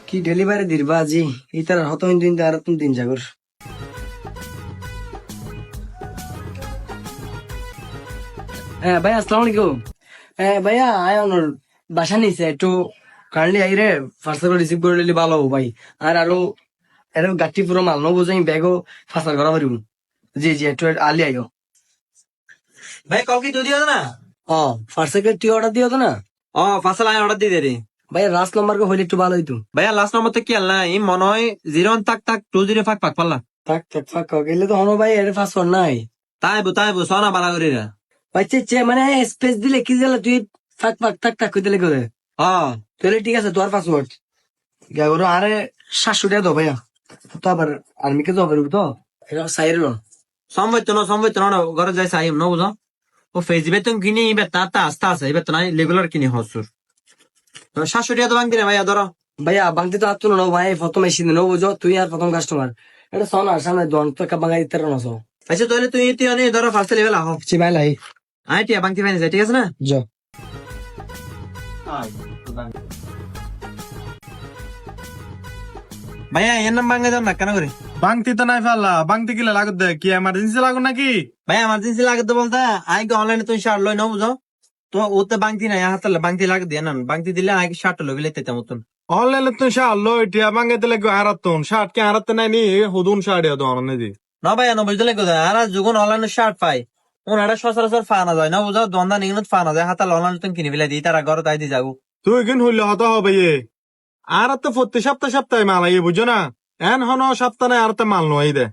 কি ডেলিভারি দিবা আজি ইতার হত দিন আর তুমি দিন জাগর হ্যাঁ ভাই আসসালামু আলাইকুম। হ্যাঁ ভাইয়া আয় ওনর বাসা নিছে একটু কাইন্ডলি আইরে পার্সেল রিসিভ করে নিলে ভালো হবো ভাই। আর আরো এরকম গাঠি পুরো মাল নবো যাই ব্যাগও ফাঁসার করা পারিব। জি জি একটু আলি আইও ভাই কল কি তুই দিও না? ও পার্সেল তুই অর্ডার দিও তো না ও পার্সেল আমি অর্ডার দিয়ে দে। ভাইয়া লাস্ট নাম্বার হইলে একটু ভালো হইতো। ভাইয়া লাস্ট নম্বর তো কি আল্লাহ ই মনে হয় 01 তাক তাক 20 ফাঁক পাক পাল্লা থাক থাক ফাঁক গেলে তো হনো ভাই এর পাসওয়ার্ড নাই। তাই বু সোনা বালা করি রা। ভাই চে মানে স্পেস দিলে কি দিলে তুই ফাঁক ফাঁক থাক থাক কই দিলে করে হ্যাঁ তাহলে ঠিক আছে তোর পাসওয়ার্ড গাগরো আরে 700 টাকা দাও ভাইয়া তো আবার আর্মিকে তো হবে তো এটা সাইরে লন সম্ভব না ঘরে যাই চাই ন বুঝো ও ফেসবে তুমি কিনি ইবে তা আস্তে আছে এবার তো নাই রেগুলার কিনি হসুর 700 টাকা তো ভাঙ দিনে ভাইয়া ধরো। ভাইয়া বাংতি তো আত্ম নো ভাই প্রথম এসে নো বুঝো তুই আর প্রথম কাস্টমার এটা সোনা সামনে দন তো কা বাঙাই তের নসো আচ্ছা তাহলে তুই অনেক ধরো ফার্স্ট লেভেল আহ চি ভাই লাই আই টিয়া ভাঙতি ফাইনে ঠিক আছে না? জ ভাইয়া এর নাম ভাঙে যাও না কেন করে? বাংতি তো নাই ফেললা বাংতি কিলা লাগত দে কি এমার্জেন্সি লাগো নাকি? ভাই এমার্জেন্সি লাগে তো বলতে আই অনলাইনে তুমি শার্ট লই নাও বুঝো তো ওতে বাংতি নাই হাতে বাংতি লাগে দিয়ে না বাংতি দিলে আই শার্ট লই গেলে তেতা মতন অনলাইনে তো শাল লো ইটিয়া বাঙ্গে দিলে হারাতন শার্ট কে হারাতে নাই নি হুদুন শার্ট এ দন নেদি না ভাইয়া না বুঝলে কোথায় আর যখন অনলাইনে শার্ট পাই ওনারা সচরাচর ফানা যায় না বুঝো দন্দা নিগনত ফানা যায় হাতে অনলাইনে তুমি কিনে ফেলে দিই তারা ঘর তাই দিয়ে যাবো। তুই কিন হইলে হত হবে এ আর তো প্রতি সপ্তাহে মাল আই বুঝো না এন হন সপ্তাহ নাই আর মাল নয় দে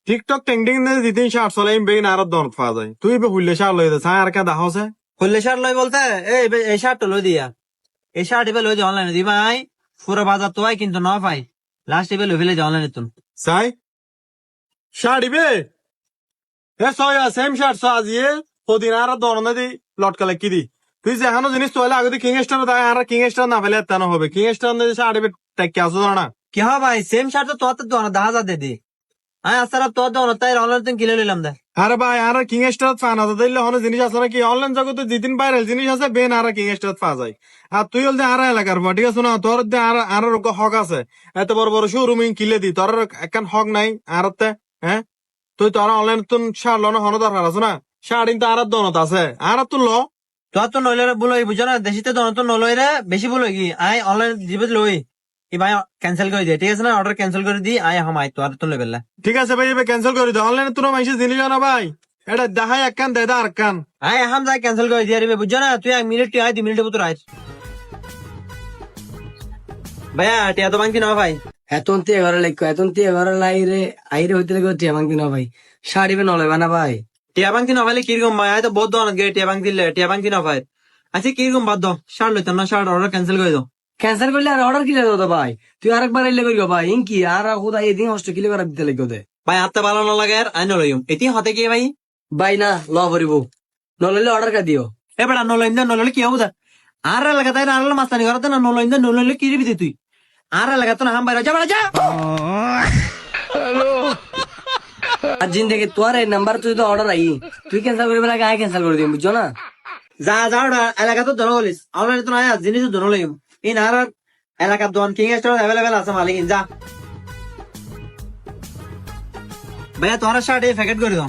টিকটক ট্রেন্ডিং নে দিদিন শার্ট চলাই বেগিন আর দন পাওয়া যায় তুই বে হইলে শার্ট লই দে ছাই আর কে দাহছে খুললে শার্ট লই বলতে এই শার্ট লই দিয়া এই শার্ট এবার লই দিয়ে অনলাইনে দিবা আই পুরো বাজার তো আই কিন্তু না পাই লাস্ট এবার লই ফেলে দিয়ে অনলাইনে তুমি চাই শার্ট ইবে এ সয়া সেম শার্ট সো আজিয়ে ওদিন আর দন নেদি লটকালে কি দি তুই যে এখনো জিনিস তোলে আগে কিং স্টার দায় আর কিং স্টার না ফেলে তেন হবে কিং স্টার নে শার্ট ইবে টেকে আসো না কি হয় ভাই সেম শার্ট তো তোর তো 10,000 দে দি আয় আসারা তোর দোনো তাই অনলাইনে তুমি কিনে লইলাম দে। আরে ভাই আর কিং স্টার ফান আছে দিলে হন জিনিস আছে নাকি অনলাইন জগতে যেদিন ভাইরাল জিনিস আছে বেন আর কিং স্টার পাওয়া যায় আর তুই হল আর এলাকার বা ঠিক আছে না তোর আর হক আছে এত বড় বড় শোরুম কিলে দি তোর একখান হক নাই আর হ্যাঁ তুই তোর অনলাইন তুন শার্ট লন হন দরকার আছে না শার্ট কিন্তু আর দনত আছে আর তুন ল তোর তো নইলে বলই বুঝো না দেশিতে দোনো তো নলই রে বেশি বলই কি আয় অনলাইন দিবে লই কি ভাই ক্যান্সেল করে দিয়ে ঠিক আছে না অর্ডার ক্যান্সেল করে দি আয় হাম আয় তো আর তো লেবেলা ঠিক আছে ভাই এবার ক্যান্সেল করে দে অনলাইনে তোর মাইসে জিনিস না ভাই এটা দেখাই একখান দে আর কান আয় হাম যাই ক্যান্সেল করে দিয়ে রে বুঝছো না তুই 1 মিনিট আয় 2 মিনিটের ভিতর আয় ভাইয়া টিয়া তো বাংতি না ভাই এতন তে ঘরে লাইক এতন তে ঘরে লাই রে আইরে হইতে লাগে টিয়া মাংতি না ভাই শাড়ি বে নলে বানা ভাই টিয়া বাংতি না ভাই কিরকম ভাই আয় তো বহুত দোকান গে টিয়া বাংতি লে টিয়া বাংতি না ভাই আচ্ছা কিরকম বাদ দাও শার্ট লইতাম না শার্ট অর্ডার ক্যান্সেল করে দাও ক্যান্সেল করলে আর অর্ডার কিলে দাও ভাই তুই আরেকবার আইলে করিও ভাই ইনকি আর খুদা এদিন হস্ট কিলে করে দিতে লাগবে দে ভাই হাতে ভালো না লাগে আর আয় নলইম এটি হতে কি ভাই ভাই না ল ভরিব নললে অর্ডার কা দিও এবার নলইম না নললে কি হবো আর এলাকা তাই আর মাস্তানি করতে না নলইম না নললে কি দিবি তুই আর এলাকা তো না হাম বাইরে যা যা আর জিন্দগি তোর এই নাম্বার তুই তো অর্ডার আই তুই ক্যান্সেল করবে লাগে আই ক্যান্সেল করে দিম বুঝছো না যা যা এলাকা তো ধরো বলিস অনলাইনে তো নয় জিনিস ধরো লইম ইন আর এলাকার দোকান কিং স্টোর অ্যাভেলেবেল আছে মালিক যা ভাইয়া তোরা শার্ট এই প্যাকেট করে দাও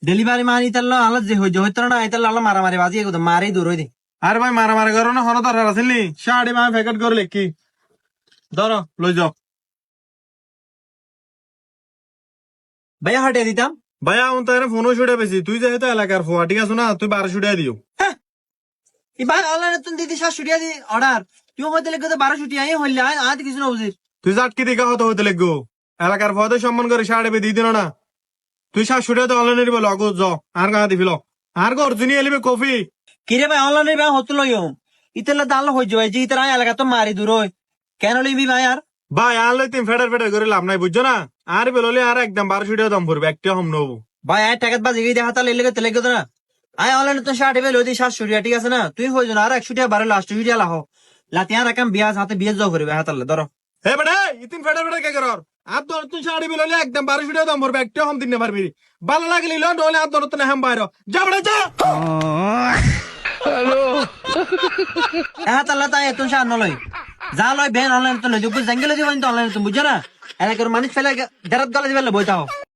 ডেলিভারি মান ইতাল আলো যে হইতো না ইতাল আলো মারামারি বাজি একদম মারি দূর হই দে আরে ভাই মারামারি করো না হন দরকার আছে নি শার্ট আমি প্যাকেট করে লিখি ধরো লই যাও ভাইয়া হাটে দিতাম ভাই আমি তো ফোনও ছুটে পেয়েছি তুই যেহেতু এলাকার ফোয়া ঠিক আছে না তুই 12 ছুটে দিও ভাই অনলাইনে তুমি দিদি 700 টাকা দি অর্ডার তুই হইতে লেগে তো 1200 টাকা হইলে আজ কিছু না বুঝিস তুই জাটকি দিকা হতে হইতে লাগবো এলাকার ফোয়াতে সম্মান করে শার্ট এবে দিয়ে দিল না তুই 700 টাকা অনলাইনে দিবো লগো য আর কাহা দিবিল আর গো অর্জুনি এলিবে কফি কিরে ভাই অনলাইনে ভাই হতো লইম ইতালে দাল হই যাই যে ইতারা এলাকা তো মারি দূর হই কেন লইবি ভাই আর ভাই আর লই তুমি ফেডার করে লাভ নাই বুঝছো না আর বেললে আর একদম 1200 টাকা দাম পড়বে একটা হম নেবো ভাই আয় টাকাত বাজি গিয়ে দেখা তাহলে লেগে তেলে গেতো না আয় অনলাইনে তো শার্ট এবে লই দি 700 টাকা ঠিক আছে না তুই হই না আর 100 টাকা বারে লাস্ট টাকা লাহ লাতি আর একাম বিয়াজ হাতে বিয়াজ যাও করবে হাতালে ধরো হে বেটা ইতিন ফেডার কে করর আর তোর তুই শাড়ি বেললে একদম 1200 টাকা দাম পড়বে একটা হম দিন না পারবি ভালো লাগলি লো নলে আর তোর তো না হাম বাইরে যা বেটা যা হ্যালো হাতালে তাই এত শার্ট নলই যা লয় বেন অনলাইন তো লই দিব জাঙ্গলে দিব অনলাইন তুমি বুঝছো না এলাকার মানুষ ফেলে দেরাত গলা দিবে বইতাও